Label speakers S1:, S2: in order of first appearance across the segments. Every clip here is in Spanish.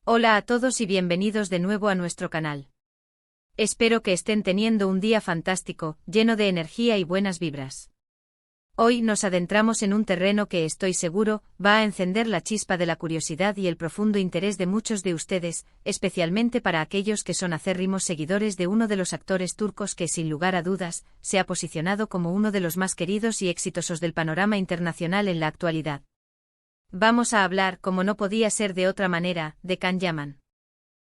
S1: Hola a todos y bienvenidos de nuevo a nuestro canal. Espero que estén teniendo un día fantástico, lleno de energía y buenas vibras. Hoy nos adentramos en un terreno que estoy seguro va a encender la chispa de la curiosidad y el profundo interés de muchos de ustedes, especialmente para aquellos que son acérrimos seguidores de uno de los actores turcos que, sin lugar a dudas, se ha posicionado como uno de los más queridos y exitosos del panorama internacional en la actualidad. Vamos a hablar, como no podía ser de otra manera, de Can Yaman.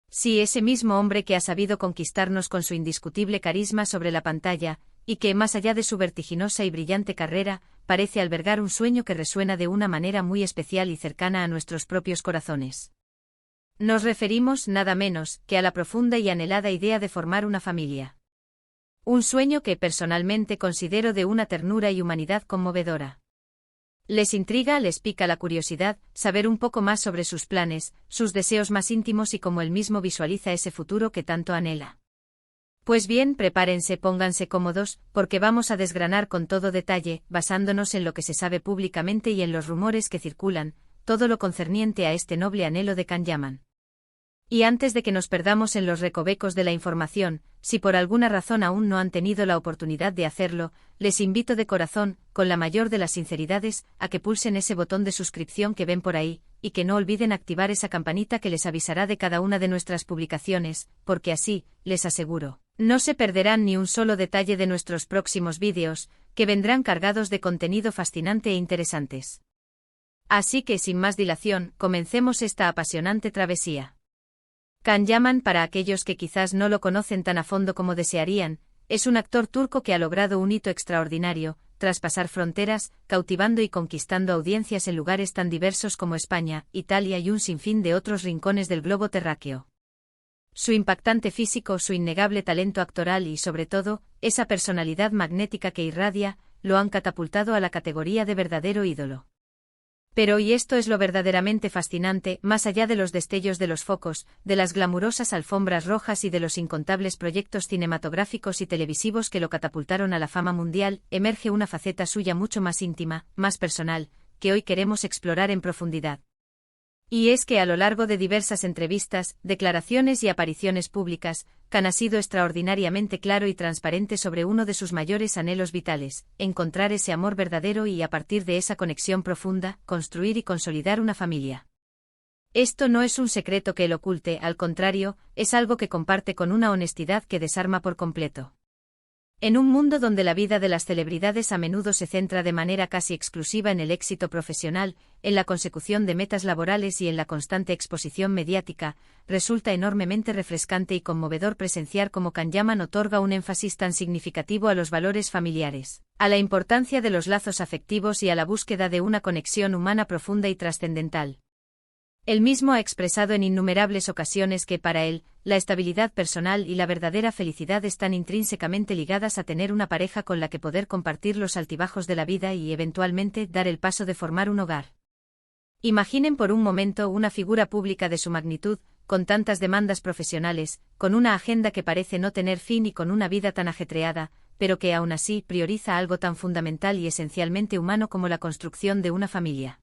S1: Sí, ese mismo hombre que ha sabido conquistarnos con su indiscutible carisma sobre la pantalla, y que, más allá de su vertiginosa y brillante carrera, parece albergar un sueño que resuena de una manera muy especial y cercana a nuestros propios corazones. Nos referimos, nada menos, que a la profunda y anhelada idea de formar una familia. Un sueño que personalmente considero de una ternura y humanidad conmovedora. Les intriga, les pica la curiosidad, saber un poco más sobre sus planes, sus deseos más íntimos y cómo él mismo visualiza ese futuro que tanto anhela. Pues bien, prepárense, pónganse cómodos, porque vamos a desgranar con todo detalle, basándonos en lo que se sabe públicamente y en los rumores que circulan, todo lo concerniente a este noble anhelo de Can Yaman. Y antes de que nos perdamos en los recovecos de la información, si por alguna razón aún no han tenido la oportunidad de hacerlo, les invito de corazón, con la mayor de las sinceridades, a que pulsen ese botón de suscripción que ven por ahí, y que no olviden activar esa campanita que les avisará de cada una de nuestras publicaciones, porque así, les aseguro, no se perderán ni un solo detalle de nuestros próximos vídeos, que vendrán cargados de contenido fascinante e interesantes. Así que sin más dilación, comencemos esta apasionante travesía. Can Yaman, para aquellos que quizás no lo conocen tan a fondo como desearían, es un actor turco que ha logrado un hito extraordinario, traspasar fronteras, cautivando y conquistando audiencias en lugares tan diversos como España, Italia y un sinfín de otros rincones del globo terráqueo. Su impactante físico, su innegable talento actoral y, sobre todo, esa personalidad magnética que irradia, lo han catapultado a la categoría de verdadero ídolo. Pero y esto es lo verdaderamente fascinante, más allá de los destellos de los focos, de las glamurosas alfombras rojas y de los incontables proyectos cinematográficos y televisivos que lo catapultaron a la fama mundial, emerge una faceta suya mucho más íntima, más personal, que hoy queremos explorar en profundidad. Y es que a lo largo de diversas entrevistas, declaraciones y apariciones públicas, Can ha sido extraordinariamente claro y transparente sobre uno de sus mayores anhelos vitales, encontrar ese amor verdadero y, a partir de esa conexión profunda, construir y consolidar una familia. Esto no es un secreto que él oculte, al contrario, es algo que comparte con una honestidad que desarma por completo. En un mundo donde la vida de las celebridades a menudo se centra de manera casi exclusiva en el éxito profesional, en la consecución de metas laborales y en la constante exposición mediática, resulta enormemente refrescante y conmovedor presenciar cómo Can Yaman otorga un énfasis tan significativo a los valores familiares, a la importancia de los lazos afectivos y a la búsqueda de una conexión humana profunda y trascendental. Él mismo ha expresado en innumerables ocasiones que para él, la estabilidad personal y la verdadera felicidad están intrínsecamente ligadas a tener una pareja con la que poder compartir los altibajos de la vida y eventualmente dar el paso de formar un hogar. Imaginen por un momento una figura pública de su magnitud, con tantas demandas profesionales, con una agenda que parece no tener fin y con una vida tan ajetreada, pero que aún así prioriza algo tan fundamental y esencialmente humano como la construcción de una familia.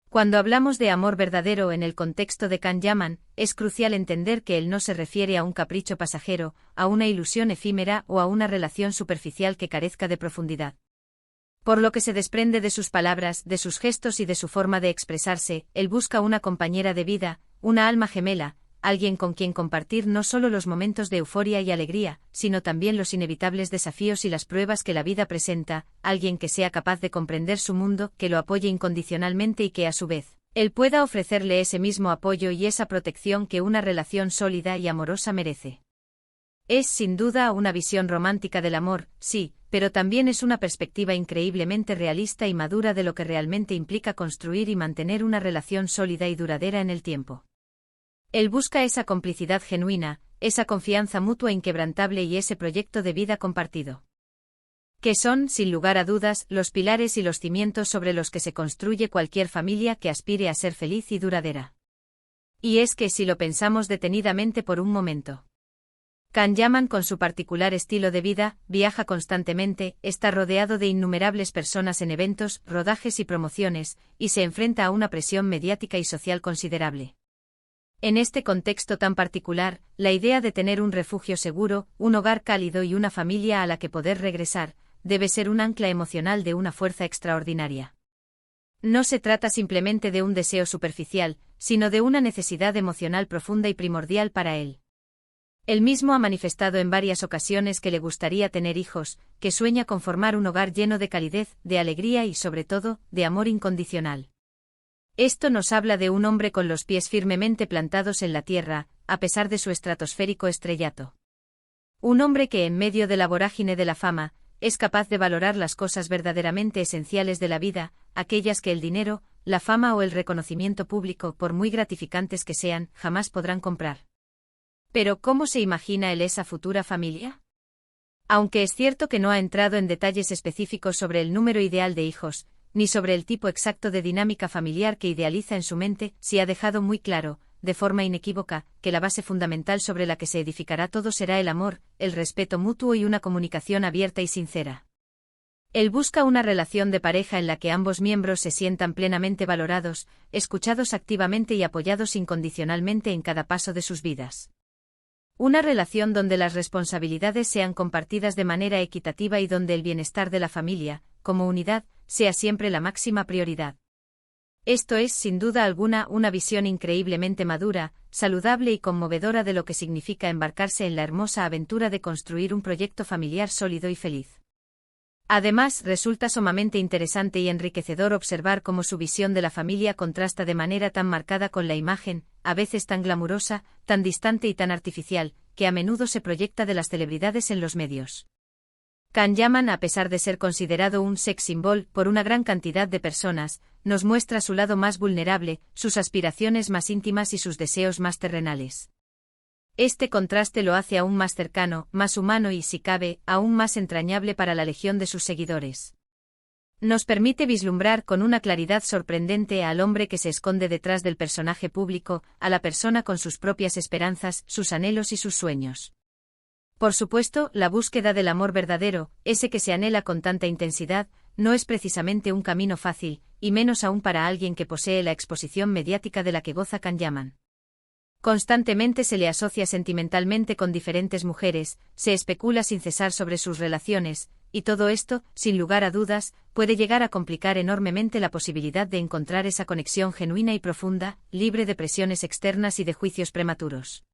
S1: Cuando hablamos de amor verdadero en el contexto de Can Yaman, es crucial entender que él no se refiere a un capricho pasajero, a una ilusión efímera o a una relación superficial que carezca de profundidad. Por lo que se desprende de sus palabras, de sus gestos y de su forma de expresarse, él busca una compañera de vida, una alma gemela, alguien con quien compartir no solo los momentos de euforia y alegría, sino también los inevitables desafíos y las pruebas que la vida presenta, alguien que sea capaz de comprender su mundo, que lo apoye incondicionalmente y que a su vez, él pueda ofrecerle ese mismo apoyo y esa protección que una relación sólida y amorosa merece. Es sin duda una visión romántica del amor, sí, pero también es una perspectiva increíblemente realista y madura de lo que realmente implica construir y mantener una relación sólida y duradera en el tiempo. Él busca esa complicidad genuina, esa confianza mutua inquebrantable y ese proyecto de vida compartido. Que son, sin lugar a dudas, los pilares y los cimientos sobre los que se construye cualquier familia que aspire a ser feliz y duradera. Y es que si lo pensamos detenidamente por un momento. Can Yaman, con su particular estilo de vida, viaja constantemente, está rodeado de innumerables personas en eventos, rodajes y promociones, y se enfrenta a una presión mediática y social considerable. En este contexto tan particular, la idea de tener un refugio seguro, un hogar cálido y una familia a la que poder regresar, debe ser un ancla emocional de una fuerza extraordinaria. No se trata simplemente de un deseo superficial, sino de una necesidad emocional profunda y primordial para él. Él mismo ha manifestado en varias ocasiones que le gustaría tener hijos, que sueña con formar un hogar lleno de calidez, de alegría y, sobre todo, de amor incondicional. Esto nos habla de un hombre con los pies firmemente plantados en la tierra, a pesar de su estratosférico estrellato. Un hombre que, en medio de la vorágine de la fama, es capaz de valorar las cosas verdaderamente esenciales de la vida, aquellas que el dinero, la fama o el reconocimiento público, por muy gratificantes que sean, jamás podrán comprar. Pero ¿cómo se imagina él esa futura familia? Aunque es cierto que no ha entrado en detalles específicos sobre el número ideal de hijos, ni sobre el tipo exacto de dinámica familiar que idealiza en su mente, sí ha dejado muy claro, de forma inequívoca, que la base fundamental sobre la que se edificará todo será el amor, el respeto mutuo y una comunicación abierta y sincera. Él busca una relación de pareja en la que ambos miembros se sientan plenamente valorados, escuchados activamente y apoyados incondicionalmente en cada paso de sus vidas. Una relación donde las responsabilidades sean compartidas de manera equitativa y donde el bienestar de la familia, como unidad, sea siempre la máxima prioridad. Esto es, sin duda alguna, una visión increíblemente madura, saludable y conmovedora de lo que significa embarcarse en la hermosa aventura de construir un proyecto familiar sólido y feliz. Además, resulta sumamente interesante y enriquecedor observar cómo su visión de la familia contrasta de manera tan marcada con la imagen, a veces tan glamurosa, tan distante y tan artificial, que a menudo se proyecta de las celebridades en los medios. Can Yaman, a pesar de ser considerado un sex symbol por una gran cantidad de personas, nos muestra su lado más vulnerable, sus aspiraciones más íntimas y sus deseos más terrenales. Este contraste lo hace aún más cercano, más humano y, si cabe, aún más entrañable para la legión de sus seguidores. Nos permite vislumbrar con una claridad sorprendente al hombre que se esconde detrás del personaje público, a la persona con sus propias esperanzas, sus anhelos y sus sueños. Por supuesto, la búsqueda del amor verdadero, ese que se anhela con tanta intensidad, no es precisamente un camino fácil, y menos aún para alguien que posee la exposición mediática de la que goza Can Yaman. Constantemente se le asocia sentimentalmente con diferentes mujeres, se especula sin cesar sobre sus relaciones, y todo esto, sin lugar a dudas, puede llegar a complicar enormemente la posibilidad de encontrar esa conexión genuina y profunda, libre de presiones externas y de juicios prematuros.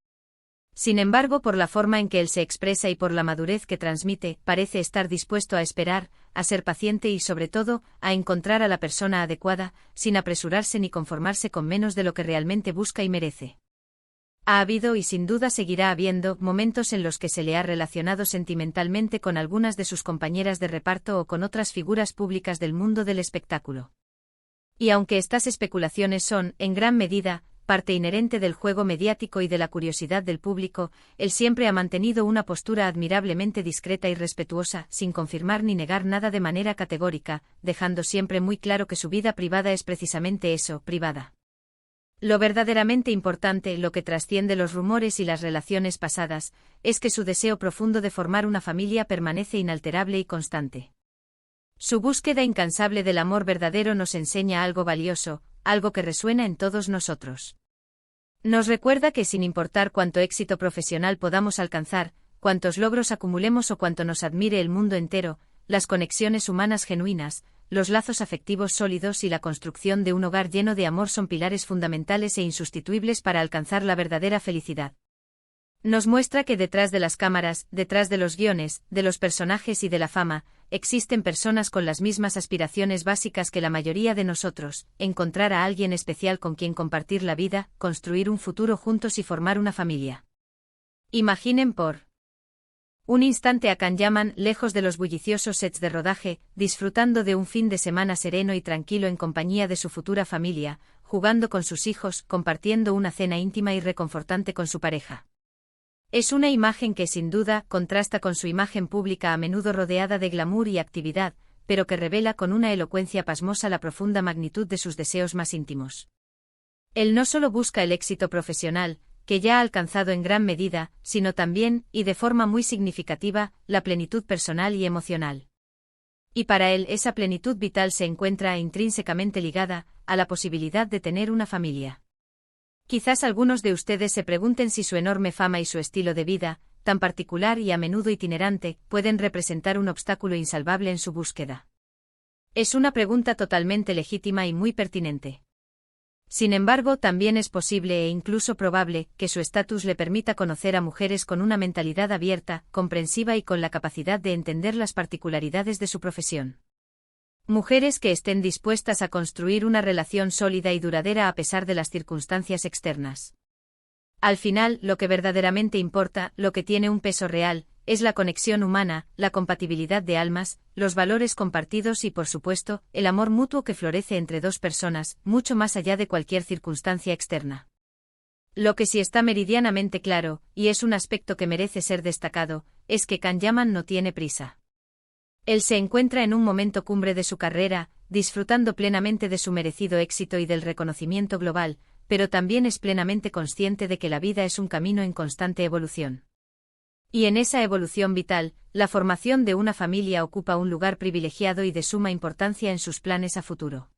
S1: Sin embargo, por la forma en que él se expresa y por la madurez que transmite, parece estar dispuesto a esperar, a ser paciente y, sobre todo, a encontrar a la persona adecuada, sin apresurarse ni conformarse con menos de lo que realmente busca y merece. Ha habido y sin duda seguirá habiendo momentos en los que se le ha relacionado sentimentalmente con algunas de sus compañeras de reparto o con otras figuras públicas del mundo del espectáculo. Y aunque estas especulaciones son, en gran medida, parte inherente del juego mediático y de la curiosidad del público, él siempre ha mantenido una postura admirablemente discreta y respetuosa, sin confirmar ni negar nada de manera categórica, dejando siempre muy claro que su vida privada es precisamente eso, privada. Lo verdaderamente importante, lo que trasciende los rumores y las relaciones pasadas, es que su deseo profundo de formar una familia permanece inalterable y constante. Su búsqueda incansable del amor verdadero nos enseña algo valioso, algo que resuena en todos nosotros. Nos recuerda que sin importar cuánto éxito profesional podamos alcanzar, cuántos logros acumulemos o cuánto nos admire el mundo entero, las conexiones humanas genuinas, los lazos afectivos sólidos y la construcción de un hogar lleno de amor son pilares fundamentales e insustituibles para alcanzar la verdadera felicidad. Nos muestra que detrás de las cámaras, detrás de los guiones, de los personajes y de la fama, existen personas con las mismas aspiraciones básicas que la mayoría de nosotros: encontrar a alguien especial con quien compartir la vida, construir un futuro juntos y formar una familia. Imaginen por un instante a Can Yaman lejos de los bulliciosos sets de rodaje, disfrutando de un fin de semana sereno y tranquilo en compañía de su futura familia, jugando con sus hijos, compartiendo una cena íntima y reconfortante con su pareja. Es una imagen que sin duda contrasta con su imagen pública a menudo rodeada de glamour y actividad, pero que revela con una elocuencia pasmosa la profunda magnitud de sus deseos más íntimos. Él no solo busca el éxito profesional, que ya ha alcanzado en gran medida, sino también, y de forma muy significativa, la plenitud personal y emocional. Y para él esa plenitud vital se encuentra intrínsecamente ligada a la posibilidad de tener una familia. Quizás algunos de ustedes se pregunten si su enorme fama y su estilo de vida, tan particular y a menudo itinerante, pueden representar un obstáculo insalvable en su búsqueda. Es una pregunta totalmente legítima y muy pertinente. Sin embargo, también es posible e incluso probable que su estatus le permita conocer a mujeres con una mentalidad abierta, comprensiva y con la capacidad de entender las particularidades de su profesión. Mujeres que estén dispuestas a construir una relación sólida y duradera a pesar de las circunstancias externas. Al final, lo que verdaderamente importa, lo que tiene un peso real, es la conexión humana, la compatibilidad de almas, los valores compartidos y, por supuesto, el amor mutuo que florece entre dos personas, mucho más allá de cualquier circunstancia externa. Lo que sí está meridianamente claro, y es un aspecto que merece ser destacado, es que Can Yaman no tiene prisa. Él se encuentra en un momento cumbre de su carrera, disfrutando plenamente de su merecido éxito y del reconocimiento global, pero también es plenamente consciente de que la vida es un camino en constante evolución. Y en esa evolución vital, la formación de una familia ocupa un lugar privilegiado y de suma importancia en sus planes a futuro.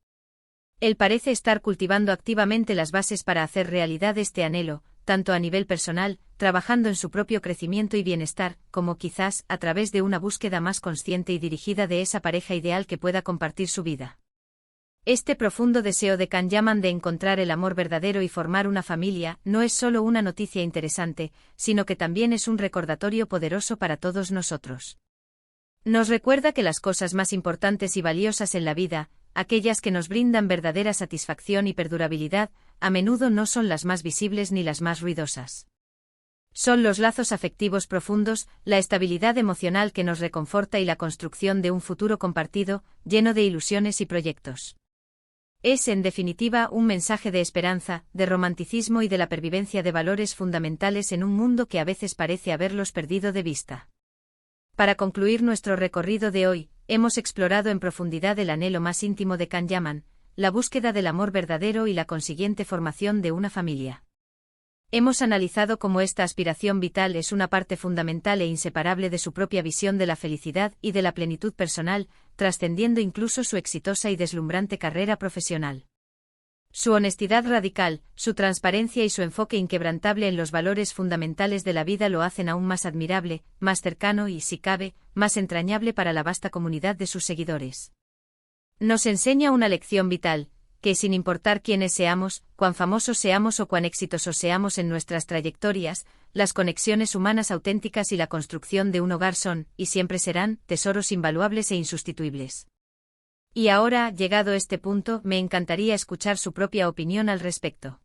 S1: Él parece estar cultivando activamente las bases para hacer realidad este anhelo, tanto a nivel personal, trabajando en su propio crecimiento y bienestar, como quizás a través de una búsqueda más consciente y dirigida de esa pareja ideal que pueda compartir su vida. Este profundo deseo de Can Yaman de encontrar el amor verdadero y formar una familia no es solo una noticia interesante, sino que también es un recordatorio poderoso para todos nosotros. Nos recuerda que las cosas más importantes y valiosas en la vida, aquellas que nos brindan verdadera satisfacción y perdurabilidad, a menudo no son las más visibles ni las más ruidosas. Son los lazos afectivos profundos, la estabilidad emocional que nos reconforta y la construcción de un futuro compartido, lleno de ilusiones y proyectos. Es, en definitiva, un mensaje de esperanza, de romanticismo y de la pervivencia de valores fundamentales en un mundo que a veces parece haberlos perdido de vista. Para concluir nuestro recorrido de hoy, hemos explorado en profundidad el anhelo más íntimo de Can Yaman, la búsqueda del amor verdadero y la consiguiente formación de una familia. Hemos analizado cómo esta aspiración vital es una parte fundamental e inseparable de su propia visión de la felicidad y de la plenitud personal, trascendiendo incluso su exitosa y deslumbrante carrera profesional. Su honestidad radical, su transparencia y su enfoque inquebrantable en los valores fundamentales de la vida lo hacen aún más admirable, más cercano y, si cabe, más entrañable para la vasta comunidad de sus seguidores. Nos enseña una lección vital, que sin importar quiénes seamos, cuán famosos seamos o cuán exitosos seamos en nuestras trayectorias, las conexiones humanas auténticas y la construcción de un hogar son, y siempre serán, tesoros invaluables e insustituibles. Y ahora, llegado este punto, me encantaría escuchar su propia opinión al respecto.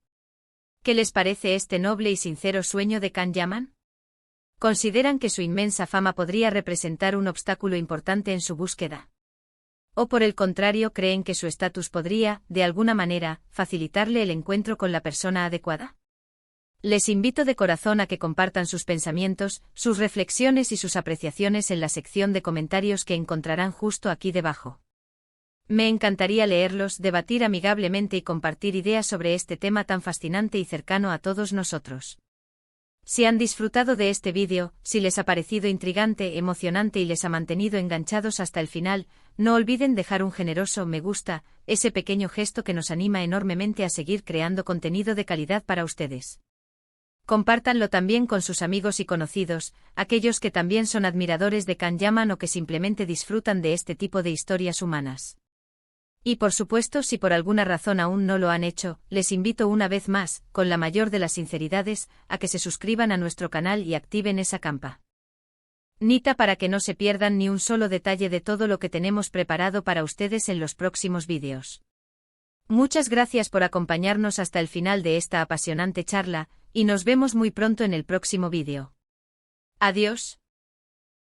S1: ¿Qué les parece este noble y sincero sueño de Can Yaman? ¿Consideran que su inmensa fama podría representar un obstáculo importante en su búsqueda? ¿O por el contrario creen que su estatus podría, de alguna manera, facilitarle el encuentro con la persona adecuada? Les invito de corazón a que compartan sus pensamientos, sus reflexiones y sus apreciaciones en la sección de comentarios que encontrarán justo aquí debajo. Me encantaría leerlos, debatir amigablemente y compartir ideas sobre este tema tan fascinante y cercano a todos nosotros. Si han disfrutado de este vídeo, si les ha parecido intrigante, emocionante y les ha mantenido enganchados hasta el final, no olviden dejar un generoso me gusta, ese pequeño gesto que nos anima enormemente a seguir creando contenido de calidad para ustedes. Compártanlo también con sus amigos y conocidos, aquellos que también son admiradores de Can Yaman o que simplemente disfrutan de este tipo de historias humanas. Y por supuesto, si por alguna razón aún no lo han hecho, les invito una vez más, con la mayor de las sinceridades, a que se suscriban a nuestro canal y activen esa campanita para que no se pierdan ni un solo detalle de todo lo que tenemos preparado para ustedes en los próximos vídeos. Muchas gracias por acompañarnos hasta el final de esta apasionante charla, y nos vemos muy pronto en el próximo vídeo. Adiós.